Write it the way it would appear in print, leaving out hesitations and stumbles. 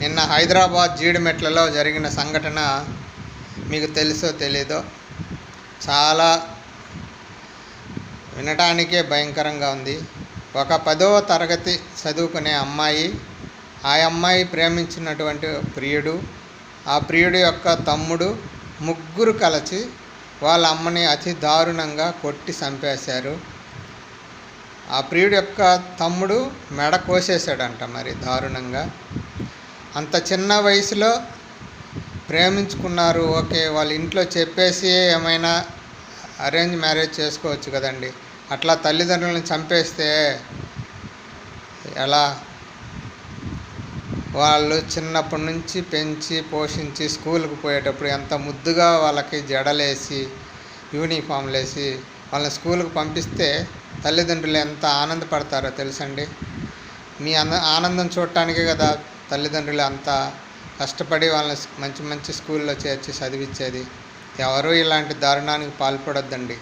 నిన్న హైదరాబాద్ జీడిమెట్లలో జరిగిన సంఘటన మీకు తెలుసో తెలీదో, చాలా వినటానికే భయంకరంగా ఉంది. ఒక 10వ తరగతి చదువుకునే అమ్మాయి, ఆ అమ్మాయి ప్రేమించినటువంటి ప్రియుడు, ఆ ప్రియుడు యొక్క తమ్ముడు, ముగ్గురు కలిసి వాళ్ళ అమ్మని అతి దారుణంగా కొట్టి చంపేశారు. ఆ ప్రియుడు యొక్క తమ్ముడు మెడ కోసేశాడంట మరి దారుణంగా. అంత చిన్న వయసులో ప్రేమించుకున్నారు, ఓకే, వాళ్ళ ఇంట్లో చెప్పేసి ఏమైనా అరేంజ్ మ్యారేజ్ చేసుకోవచ్చు కదండి. అట్లా తల్లిదండ్రులను చంపేస్తే ఎలా? వాళ్ళు చిన్నప్పటి నుంచి పెంచి పోషించి స్కూల్కి పోయేటప్పుడు ఎంత ముద్దుగా వాళ్ళకి జడలేసి యూనిఫామ్లు వేసి వాళ్ళని స్కూల్కి పంపిస్తే తల్లిదండ్రులు ఎంత ఆనందపడతారో తెలుసండి. మీ ఆనందం చూడటానికే కదా తల్లిదండ్రులు అంతా కష్టపడి వాళ్ళని మంచి మంచి స్కూల్లో చేర్చి చదివించేది. ఎవరూ ఇలాంటి దారుణానికి పాల్పడొద్దండి.